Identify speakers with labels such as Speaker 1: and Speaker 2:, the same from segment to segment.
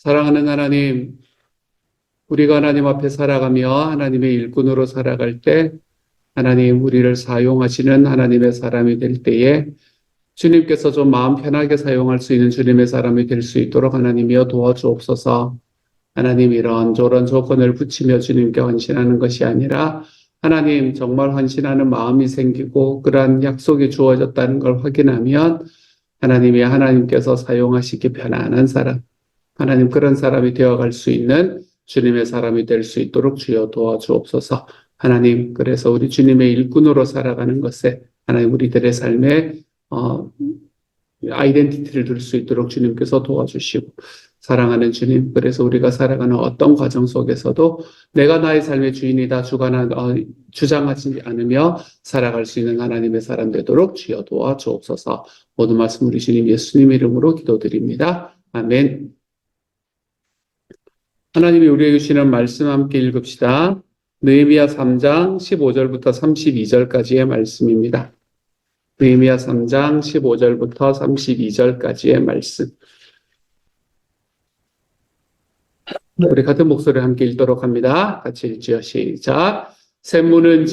Speaker 1: 사랑하는 하나님, 우리가 하나님 앞에 살아가며 하나님의 일꾼으로 살아갈 때 하나님 우리를 사용하시는 하나님의 사람이 될 때에 주님께서 좀 마음 편하게 사용할 수 있는 주님의 사람이 될 수 있도록 하나님이여 도와주옵소서. 하나님 이런저런 조건을 붙이며 주님께 헌신하는 것이 아니라 하나님 정말 헌신하는 마음이 생기고 그러한 약속이 주어졌다는 걸 확인하면 하나님이 하나님께서 사용하시기 편안한 사람, 하나님 그런 사람이 되어갈 수 있는 주님의 사람이 될 수 있도록 주여 도와주옵소서. 하나님 그래서 우리 주님의 일꾼으로 살아가는 것에 하나님 우리들의 삶에 아이덴티티를 둘 수 있도록 주님께서 도와주시고 사랑하는 주님 그래서 우리가 살아가는 어떤 과정 속에서도 내가 나의 삶의 주인이다 주장하지 않으며 살아갈 수 있는 하나님의 사람 되도록 주여 도와주옵소서. 모든 말씀 우리 주님 예수님 이름으로 기도드립니다. 아멘. 하나님이 우리에게 주시는 말씀 함께 읽읍시다. 느헤미야 3장 15절부터 32절까지의 말씀입니다. 느헤미야 3장 15절부터 32절까지의 말씀. 우리 같은 목소리를 함께 읽도록 합니다. 같이 읽지요. 시작. 셈무는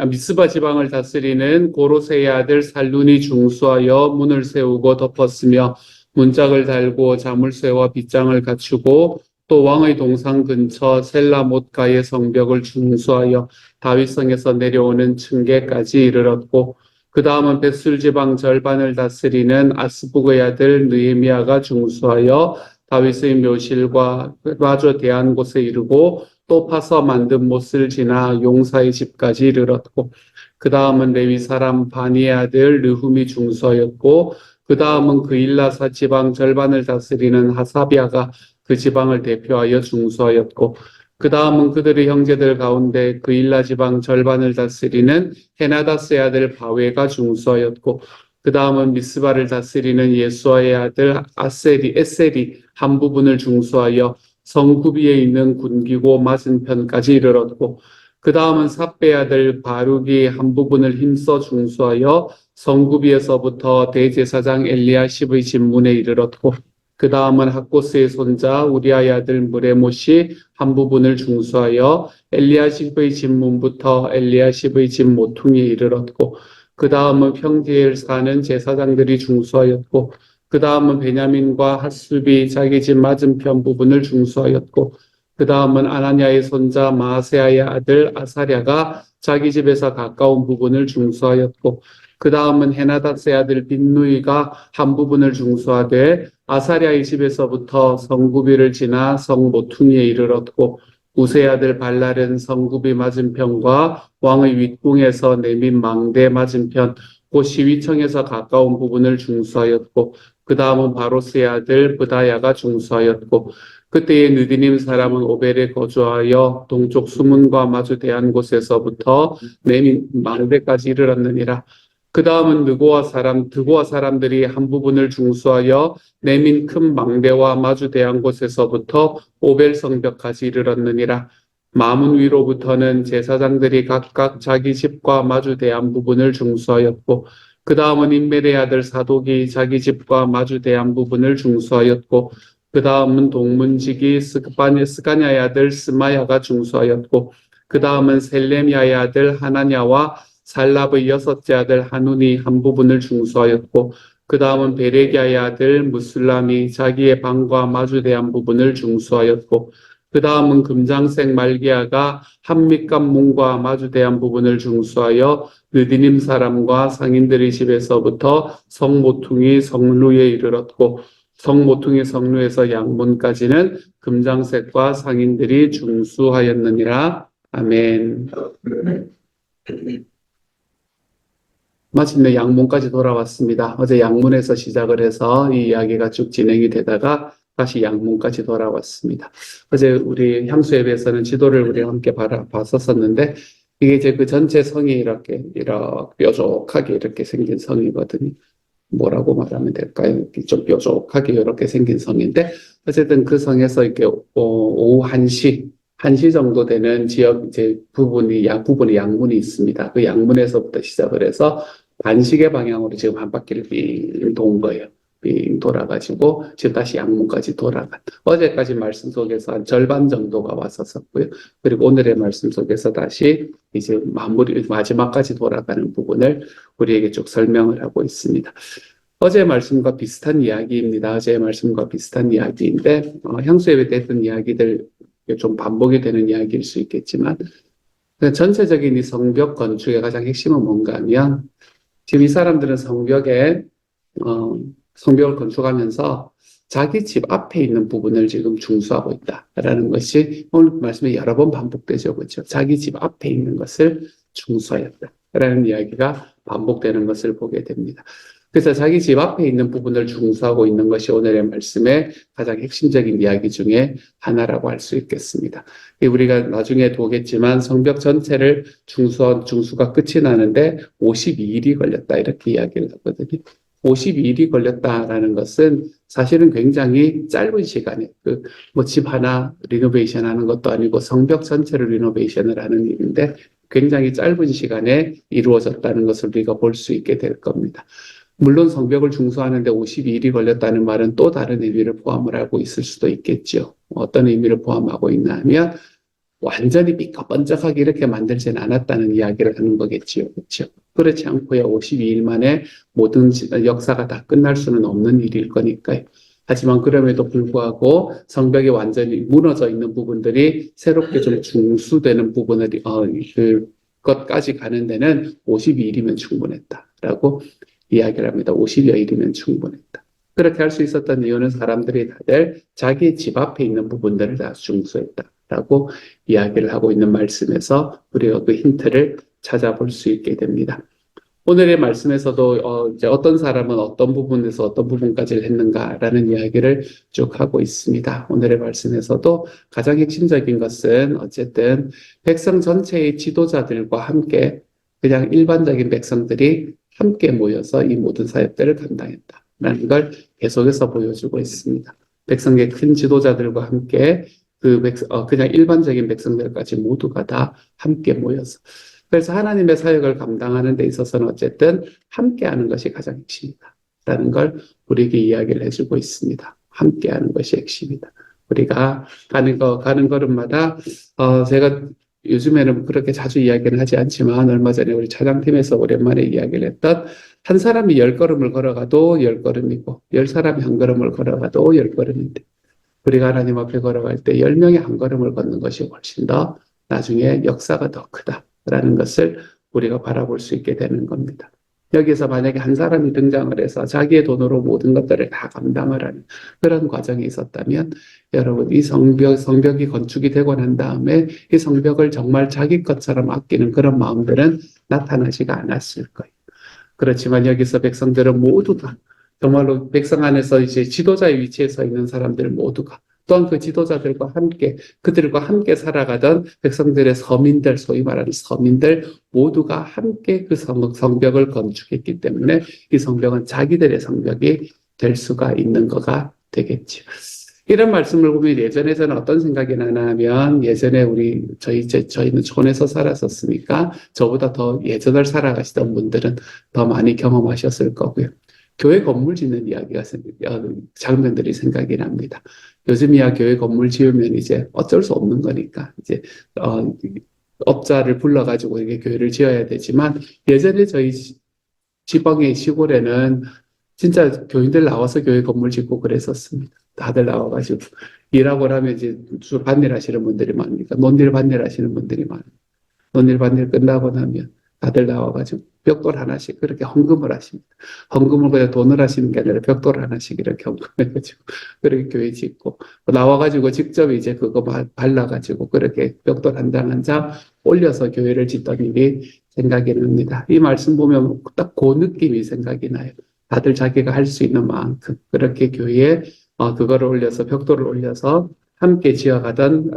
Speaker 1: 미스바 지방을 다스리는 고로세의 아들 살룬이 중수하여 문을 세우고 덮었으며 문짝을 달고 자물쇠와 빗장을 갖추고 또 왕의 동상 근처 셀라못가의 성벽을 중수하여 다윗성에서 내려오는 층계까지 이르렀고 그 다음은 벳술 지방 절반을 다스리는 아스북의 아들 느헤미야가 중수하여 다윗의 묘실과 마저 대한 곳에 이르고 또 파서 만든 못을 지나 용사의 집까지 이르렀고 그 다음은 레위 사람 바니의 아들 르훔이 중수하였고 그 다음은 그일라사 지방 절반을 다스리는 하사비아가 그 지방을 대표하여 중수하였고 그 다음은 그들의 형제들 가운데 그일라 지방 절반을 다스리는 헤나다스의 아들 바웨가 중수하였고 그 다음은 미스바를 다스리는 예수아의 아들 에셀이 한 부분을 중수하여 성구비에 있는 군기고 맞은편까지 이르렀고 그 다음은 삽베의 아들 바룩이 한 부분을 힘써 중수하여 성구비에서부터 대제사장 엘리야십의 집문에 이르렀고 그 다음은 학고스의 손자 우리아의 아들 무레못이 한 부분을 중수하여 엘리야십의 집문부터 엘리야십의 집 모퉁이에 이르렀고 그 다음은 평지에 사는 제사장들이 중수하였고 그 다음은 베냐민과 핫수비 자기 집 맞은편 부분을 중수하였고 그 다음은 아나냐의 손자 마아세아의 아들 아사랴가 자기 집에서 가까운 부분을 중수하였고 그 다음은 헤나다스의 아들 빈누이가 한 부분을 중수하되 아사랴의 집에서부터 성구비를 지나 성모퉁이에 이르렀고 우세의 아들 발랄은 성구비 맞은편과 왕의 윗궁에서 내민 망대 맞은편 곧 시위청에서 가까운 부분을 중수하였고 그 다음은 바로스의 아들 브다야가 중수하였고 그때의 느디님 사람은 오벨에 거주하여 동쪽 수문과 마주 대한 곳에서부터 내민 망대까지 이르렀느니라. 그 다음은 드고아 사람들이 한 부분을 중수하여 내민 큰 망대와 마주 대한 곳에서부터 오벨 성벽까지 이르렀느니라. 마문 위로부터는 제사장들이 각각 자기 집과 마주 대한 부분을 중수하였고 그 다음은 임멜의 아들 사독이 자기 집과 마주 대한 부분을 중수하였고 그 다음은 동문지기 스가냐의 아들 스마야가 중수하였고 그 다음은 셀레미야의 아들 하나냐와 살랍의 여섯째 아들 하눈이 한 부분을 중수하였고 그 다음은 베레기야의 아들 무술람이 자기의 방과 마주 대한 부분을 중수하였고 그 다음은 금장색 말기야가 한밑간 문과 마주 대한 부분을 중수하여 느디님 사람과 상인들의 집에서부터 성모퉁이 성루에 이르렀고 성모퉁이 성루에서 양문까지는 금장색과 상인들이 중수하였느니라. 아멘. 마침내 양문까지 돌아왔습니다. 어제 양문에서 시작을 해서 이 이야기가 쭉 진행이 되다가 다시 양문까지 돌아왔습니다. 어제 우리 향수 예배에서는 지도를 우리 함께 봤었었는데 이게 이제 그 전체 성이 이렇게 뾰족하게 이렇게 생긴 성이거든요. 뭐라고 말하면 될까요? 좀 뾰족하게 이렇게 생긴 성인데 어쨌든 그 성에서 이렇게 오후 1시 정도 되는 지역 이제 부분이 양문이 있습니다. 그 양문에서부터 시작을 해서 반시계 방향으로 지금 한 바퀴를 빙 도는 거예요. 빙 돌아가지고 지금 다시 양문까지 돌아간 어제까지 말씀 속에서 한 절반 정도가 왔었고요. 그리고 오늘의 말씀 속에서 다시 이제 마지막까지 돌아가는 부분을 우리에게 쭉 설명을 하고 있습니다. 어제 말씀과 비슷한 이야기입니다. 어제의 말씀과 비슷한 이야기인데 향수에 대했던 이야기들 좀 반복이 되는 이야기일 수 있겠지만 전체적인 이 성벽 건축의 가장 핵심은 뭔가 하면 지금 이 사람들은 성벽을 건축하면서 자기 집 앞에 있는 부분을 지금 중수하고 있다라는 것이 오늘 말씀에 여러 번 반복되죠. 그렇죠? 자기 집 앞에 있는 것을 중수하였다라는 이야기가 반복되는 것을 보게 됩니다. 그래서 자기 집 앞에 있는 부분을 중수하고 있는 것이 오늘의 말씀의 가장 핵심적인 이야기 중에 하나라고 할 수 있겠습니다. 우리가 나중에 보겠지만 성벽 전체를 중수가 끝이 나는데 52일이 걸렸다 이렇게 이야기를 하거든요. 52일이 걸렸다라는 것은 사실은 굉장히 짧은 시간에 집 하나 리노베이션 하는 것도 아니고 성벽 전체를 리노베이션을 하는 일인데 굉장히 짧은 시간에 이루어졌다는 것을 우리가 볼 수 있게 될 겁니다. 물론 성벽을 중수하는데 52일이 걸렸다는 말은 또 다른 의미를 포함을 하고 있을 수도 있겠죠. 어떤 의미를 포함하고 있나 하면 완전히 삐까번쩍하게 이렇게 만들지는 않았다는 이야기를 하는 거겠지요. 그렇죠? 그렇지 않고요. 52일 만에 모든 역사가 다 끝날 수는 없는 일일 거니까요. 하지만 그럼에도 불구하고 성벽이 완전히 무너져 있는 부분들이 새롭게 좀 중수되는 부분을 그것까지 가는 데는 52일이면 충분했다라고 이야기를 합니다. 50여일이면 충분했다. 그렇게 할 수 있었던 이유는 사람들이 다들 자기 집 앞에 있는 부분들을 다 중수했다라고 이야기를 하고 있는 말씀에서 우리가 그 힌트를 찾아볼 수 있게 됩니다. 오늘의 말씀에서도 이제 어떤 사람은 어떤 부분에서 어떤 부분까지를 했는가라는 이야기를 쭉 하고 있습니다. 오늘의 말씀에서도 가장 핵심적인 것은 어쨌든 백성 전체의 지도자들과 함께 그냥 일반적인 백성들이 함께 모여서 이 모든 사역들을 감당했다라는 걸 계속해서 보여주고 있습니다. 백성의 큰 지도자들과 함께 그냥 일반적인 백성들까지 모두가 다 함께 모여서 그래서 하나님의 사역을 감당하는 데 있어서는 어쨌든 함께하는 것이 가장 핵심이다라는 걸 우리에게 이야기를 해주고 있습니다. 함께하는 것이 핵심이다. 우리가 가는 걸음마다 제가 요즘에는 그렇게 자주 이야기는 하지 않지만 얼마 전에 우리 차장팀에서 오랜만에 이야기를 했던 한 사람이 10걸음을 걸어가도 10걸음이고 10사람이 한 걸음을 걸어가도 10걸음인데 우리가 하나님 앞에 걸어갈 때 10명이 한 걸음을 걷는 것이 훨씬 더 나중에 역사가 더 크다라는 것을 우리가 바라볼 수 있게 되는 겁니다. 여기서 만약에 한 사람이 등장을 해서 자기의 돈으로 모든 것들을 다 감당을 하는 그런 과정이 있었다면 여러분 이 성벽이 건축이 되고 난 다음에 이 성벽을 정말 자기 것처럼 아끼는 그런 마음들은 나타나지가 않았을 거예요. 그렇지만 여기서 백성들은 모두가 정말로 백성 안에서 이제 지도자의 위치에 서 있는 사람들 모두가 또한 그 지도자들과 함께 그들과 함께 살아가던 백성들의 서민들 소위 말하는 서민들 모두가 함께 그 성벽을 건축했기 때문에 이 성벽은 자기들의 성벽이 될 수가 있는 거가 되겠죠. 이런 말씀을 보면 예전에는 어떤 생각이 나나 하면 예전에 저희는 촌에서 살았었으니까 저보다 더 예전을 살아가시던 분들은 더 많이 경험하셨을 거고요. 교회 건물 짓는 장면들이 생각이 납니다. 요즘이야 교회 건물 지으면 이제 어쩔 수 없는 거니까 이제 업자를 불러가지고 이렇게 교회를 지어야 되지만 예전에 저희 지방의 시골에는 진짜 교인들 나와서 교회 건물 짓고 그랬었습니다. 다들 나와가지고 일하고 나면 이제 주로 반일 하시는 분들이 많으니까 논일 반일 하시는 분들이 많아요. 논일 반일 끝나고 나면 다들 나와가지고 벽돌 하나씩 그렇게 헌금을 하십니다. 헌금을 그냥 돈을 하시는 게 아니라 벽돌 하나씩 이렇게 헌금해가지고 그렇게 교회 짓고 나와가지고 직접 이제 그거 발라가지고 그렇게 벽돌 한 장 한 장 올려서 교회를 짓던 일이 생각이 납니다. 이 말씀 보면 딱 그 느낌이 생각이 나요. 다들 자기가 할 수 있는 만큼 그렇게 교회에 그거를 올려서 벽돌을 올려서 함께 지어가는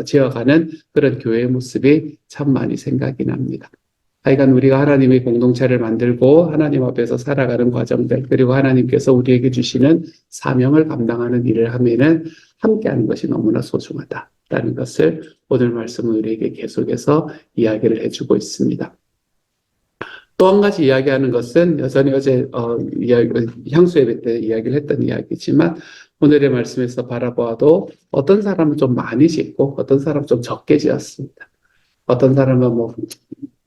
Speaker 1: 그런 교회의 모습이 참 많이 생각이 납니다. 하여간 우리가 하나님의 공동체를 만들고 하나님 앞에서 살아가는 과정들 그리고 하나님께서 우리에게 주시는 사명을 감당하는 일을 하면은 함께하는 것이 너무나 소중하다라는 것을 오늘 말씀은 우리에게 계속해서 이야기를 해주고 있습니다. 또 한 가지 이야기하는 것은 여전히 어제 향수 예배 때 이야기를 했던 이야기지만 오늘의 말씀에서 바라보아도 어떤 사람은 좀 많이 짓고 어떤 사람은 좀 적게 지었습니다. 어떤 사람은 뭐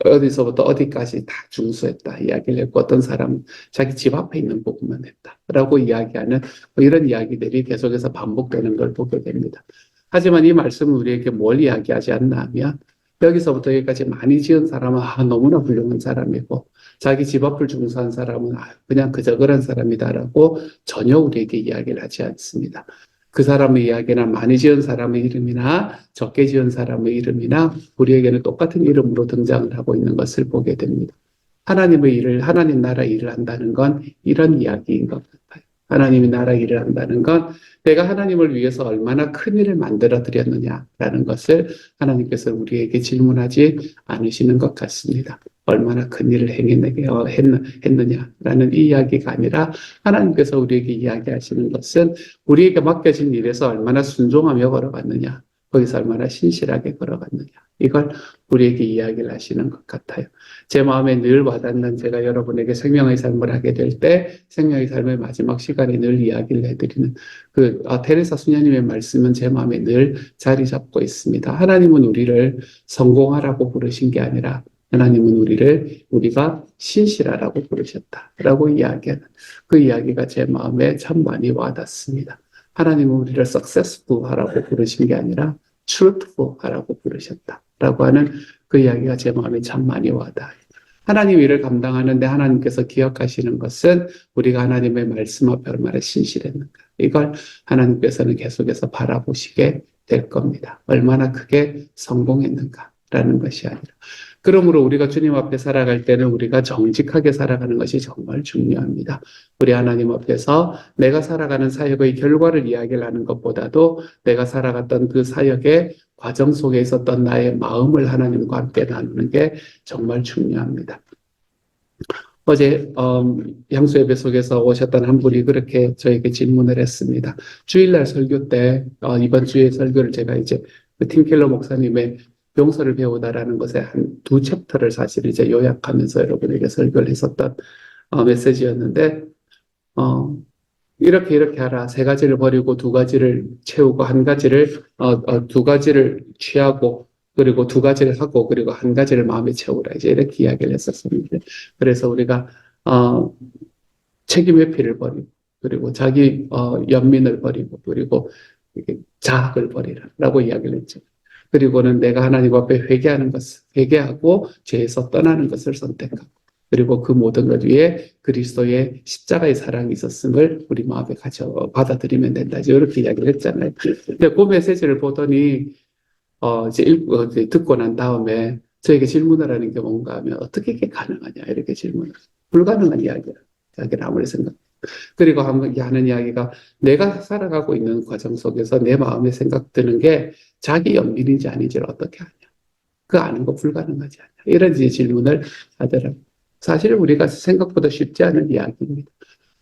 Speaker 1: 어디서부터 어디까지 다 중수했다 이야기를 했고 어떤 사람은 자기 집 앞에 있는 부분만 했다라고 이야기하는 뭐 이런 이야기들이 계속해서 반복되는 걸 보게 됩니다. 하지만 이 말씀은 우리에게 뭘 이야기하지 않나 하면 여기서부터 여기까지 많이 지은 사람은 너무나 훌륭한 사람이고 자기 집 앞을 중수한 사람은 그냥 그저 그런 사람이다라고 전혀 우리에게 이야기를 하지 않습니다. 그 사람의 이야기는 많이 지은 사람의 이름이나 적게 지은 사람의 이름이나 우리에게는 똑같은 이름으로 등장을 하고 있는 것을 보게 됩니다. 하나님의 일을, 하나님 나라 일을 한다는 건 이런 이야기인 것 같아요. 하나님이 나라 일을 한다는 건 내가 하나님을 위해서 얼마나 큰 일을 만들어 드렸느냐라는 것을 하나님께서 우리에게 질문하지 않으시는 것 같습니다. 얼마나 큰 일을 했느냐라는 이 이야기가 아니라 하나님께서 우리에게 이야기하시는 것은 우리에게 맡겨진 일에서 얼마나 순종하며 걸어갔느냐, 거기서 얼마나 신실하게 걸어갔느냐, 이걸 우리에게 이야기를 하시는 것 같아요. 제 마음에 늘 와닿는 제가 여러분에게 생명의 삶을 하게 될 때 생명의 삶의 마지막 시간에 늘 이야기를 해드리는 테레사 수녀님의 말씀은 제 마음에 늘 자리 잡고 있습니다. 하나님은 우리를 성공하라고 부르신 게 아니라 하나님은 우리가 신실하라고 부르셨다라고 이야기하는 그 이야기가 제 마음에 참 많이 와닿습니다. 하나님은 우리를 successful 하라고 부르신 게 아니라 truthful 하라고 부르셨다라고 하는 그 이야기가 제 마음에 참 많이 와닿아요. 하나님 일을 감당하는데 하나님께서 기억하시는 것은 우리가 하나님의 말씀 앞에 얼마나 신실했는가. 이걸 하나님께서는 계속해서 바라보시게 될 겁니다. 얼마나 크게 성공했는가라는 것이 아니라. 그러므로 우리가 주님 앞에 살아갈 때는 우리가 정직하게 살아가는 것이 정말 중요합니다. 우리 하나님 앞에서 내가 살아가는 사역의 결과를 이야기를 하는 것보다도 내가 살아갔던 그 사역의 과정 속에 있었던 나의 마음을 하나님과 함께 나누는 게 정말 중요합니다. 어제 향수 예배 속에서 오셨던 한 분이 그렇게 저에게 질문을 했습니다. 주일날 설교 때 이번 주에 설교를 제가 이제 팀 켈러 목사님의 용서를 배우다라는 것에 한 두 챕터를 사실 이제 요약하면서 여러분에게 설교를 했었던 메시지였는데 이렇게 하라. 세 가지를 버리고 두 가지를 채우고 두 가지를 취하고 그리고 두 가지를 하고 그리고 한 가지를 마음에 채우라. 이제 이렇게 이야기를 했었습니다. 그래서 우리가 책임 회피를 버리고 그리고 자기 연민을 버리고 그리고 자학을 버리라라고 이야기를 했죠. 그리고는 내가 하나님 앞에 회개하고 죄에서 떠나는 것을 선택하고 그리고 그 모든 것 위에 그리스도의 십자가의 사랑이 있었음을 우리 마음에 받아들이면 된다. 이렇게 이야기를 했잖아요. 근데 그 메시지를 보더니 이제 듣고 난 다음에 저에게 질문을 하는 게 뭔가 하면 어떻게 이게 가능하냐 이렇게 질문을 불가능한 이야기를 아무리 생각. 그리고 하는 이야기가 내가 살아가고 있는 과정 속에서 내 마음에 생각드는 게 자기 연민인지 아닌지를 어떻게 아냐. 그 아는 거 불가능하지 않냐. 이런 질문을 하더라고요. 사실 우리가 생각보다 쉽지 않은 이야기입니다.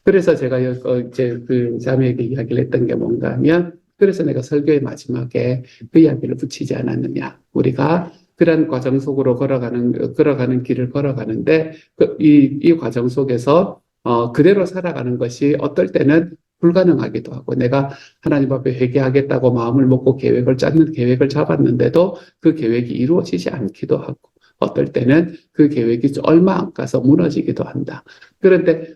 Speaker 1: 그래서 제가 이제 그 자매에게 이야기를 했던 게 뭔가 하면 그래서 내가 설교의 마지막에 그 이야기를 붙이지 않았느냐. 우리가 그런 과정 속으로 걸어가는 길을 걸어가는데 이 과정 속에서 그대로 살아가는 것이 어떨 때는 불가능하기도 하고 내가 하나님 앞에 회개하겠다고 마음을 먹고 계획을 잡았는데도 그 계획이 이루어지지 않기도 하고 어떨 때는 그 계획이 얼마 안 가서 무너지기도 한다. 그런데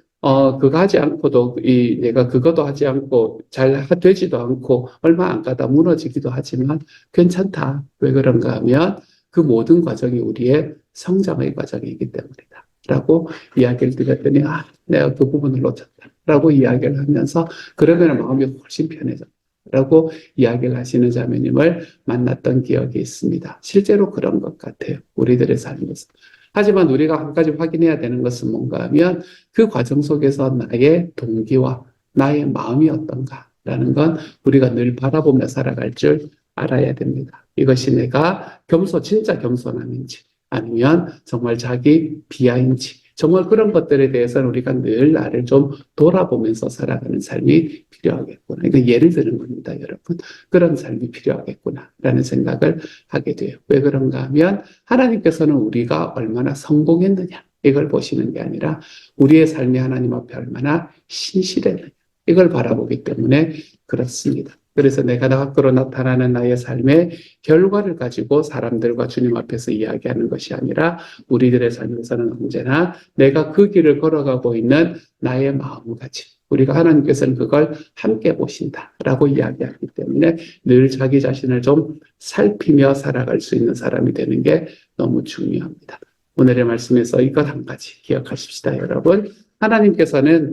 Speaker 1: 그거 하지 않고도 내가 그것도 하지 않고 잘 되지도 않고 얼마 안 가다 무너지기도 하지만 괜찮다. 왜 그런가 하면 그 모든 과정이 우리의 성장의 과정이기 때문이다. 라고 이야기를 드렸더니 내가 그 부분을 놓쳤다. 라고 이야기를 하면서 그러면 마음이 훨씬 편해졌다. 라고 이야기를 하시는 자매님을 만났던 기억이 있습니다. 실제로 그런 것 같아요. 우리들의 삶에서. 하지만 우리가 한 가지 확인해야 되는 것은 뭔가 하면 그 과정 속에서 나의 동기와 나의 마음이 어떤가라는 건 우리가 늘 바라보며 살아갈 줄 알아야 됩니다. 이것이 내가 진짜 겸손함인지 아니면 정말 자기 비하인지 정말 그런 것들에 대해서는 우리가 늘 나를 좀 돌아보면서 살아가는 삶이 필요하겠구나. 이거 예를 드는 겁니다, 여러분. 그런 삶이 필요하겠구나라는 생각을 하게 돼요. 왜 그런가 하면 하나님께서는 우리가 얼마나 성공했느냐 이걸 보시는 게 아니라 우리의 삶이 하나님 앞에 얼마나 신실했느냐 이걸 바라보기 때문에 그렇습니다. 그래서 내가 밖으로 나타나는 나의 삶의 결과를 가지고 사람들과 주님 앞에서 이야기하는 것이 아니라 우리들의 삶에서는 언제나 내가 그 길을 걸어가고 있는 나의 마음가짐, 우리가 하나님께서는 그걸 함께 보신다라고 이야기하기 때문에 늘 자기 자신을 좀 살피며 살아갈 수 있는 사람이 되는 게 너무 중요합니다. 오늘의 말씀에서 이것 한 가지 기억하십시다, 여러분. 하나님께서는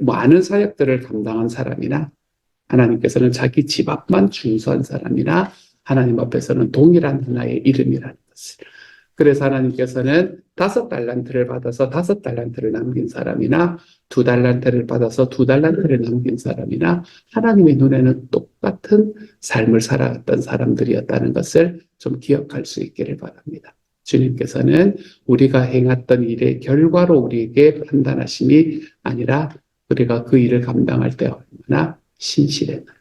Speaker 1: 많은 사역들을 감당한 사람이나 하나님께서는 자기 집 앞만 준수한 사람이나 하나님 앞에서는 동일한 하나의 이름이라는 것을. 그래서 하나님께서는 5달란트를 받아서 5달란트를 남긴 사람이나 2달란트를 받아서 2달란트를 남긴 사람이나 하나님의 눈에는 똑같은 삶을 살아갔던 사람들이었다는 것을 좀 기억할 수 있기를 바랍니다. 주님께서는 우리가 행했던 일의 결과로 우리에게 판단하심이 아니라 우리가 그 일을 감당할 때 얼마나 신실했는가.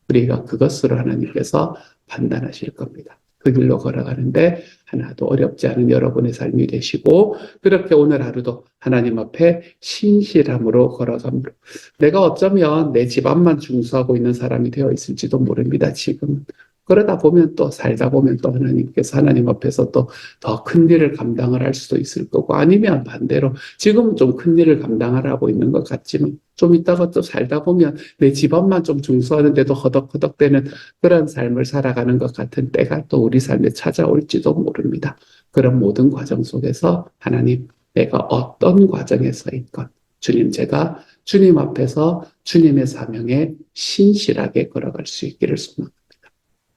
Speaker 1: 우리가 그것으로 하나님께서 판단하실 겁니다. 그 길로 걸어가는데 하나도 어렵지 않은 여러분의 삶이 되시고 그렇게 오늘 하루도 하나님 앞에 신실함으로 걸어갑니다. 내가 어쩌면 내 집 앞만 중수하고 있는 사람이 되어 있을지도 모릅니다. 지금 그러다 보면 또 살다 보면 또 하나님께서 하나님 앞에서 또 더 큰 일을 감당을 할 수도 있을 거고 아니면 반대로 지금은 좀 큰 일을 감당하고 있는 것 같지만 좀 있다가 또 살다 보면 내 집 앞만 좀 중수하는데도 허덕허덕대는 그런 삶을 살아가는 것 같은 때가 또 우리 삶에 찾아올지도 모릅니다. 그런 모든 과정 속에서 하나님 내가 어떤 과정에서 있건 주님 제가 주님 앞에서 주님의 사명에 신실하게 걸어갈 수 있기를 소망합니다.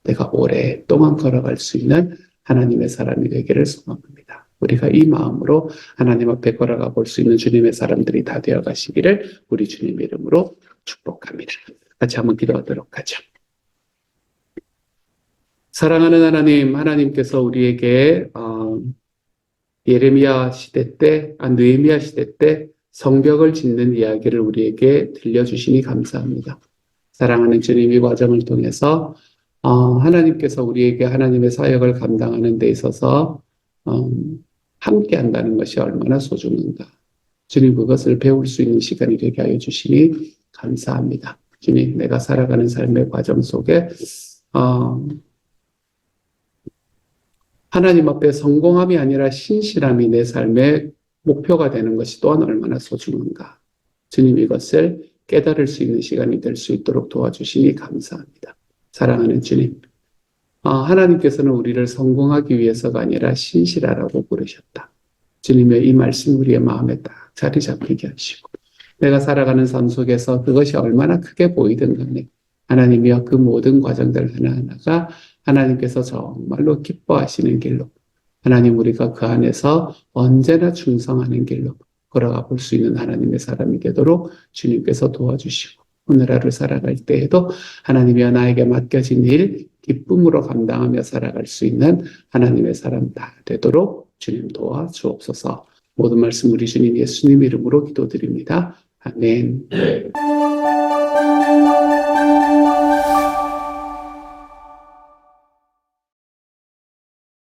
Speaker 1: 내가 오랫동안 걸어갈 수 있는 하나님의 사람이 되기를 소망합니다. 우리가 이 마음으로 하나님 앞에 걸어가 볼 수 있는 주님의 사람들이 다 되어 가시기를 우리 주님 이름으로 축복합니다. 같이 한번 기도하도록 하죠. 사랑하는 하나님, 하나님께서 우리에게 예레미야 시대 때, 느헤미야 시대 때 성벽을 짓는 이야기를 우리에게 들려주시니 감사합니다. 사랑하는 주님, 이 과정을 통해서 하나님께서 우리에게 하나님의 사역을 감당하는 데 있어서 함께 한다는 것이 얼마나 소중한가. 주님 그것을 배울 수 있는 시간이 되게 하여 주시니 감사합니다. 주님 내가 살아가는 삶의 과정 속에 하나님 앞에 성공함이 아니라 신실함이 내 삶의 목표가 되는 것이 또한 얼마나 소중한가. 주님 이것을 깨달을 수 있는 시간이 될 수 있도록 도와주시니 감사합니다. 사랑하는 주님, 하나님께서는 우리를 성공하기 위해서가 아니라 신실하라고 부르셨다. 주님의 이 말씀 우리의 마음에 딱 자리 잡히게 하시고 내가 살아가는 삶 속에서 그것이 얼마나 크게 보이든 간에 하나님이여 그 모든 과정들 하나하나가 하나님께서 정말로 기뻐하시는 길로 하나님 우리가 그 안에서 언제나 충성하는 길로 걸어가 볼 수 있는 하나님의 사람이 되도록 주님께서 도와주시고 오늘 하루 살아갈 때에도 하나님이여 나에게 맡겨진 일 기쁨으로 감당하며 살아갈 수 있는 하나님의 사람 다 되도록 주님 도와주옵소서. 모든 말씀 우리 주님 예수님 이름으로 기도드립니다. 아멘.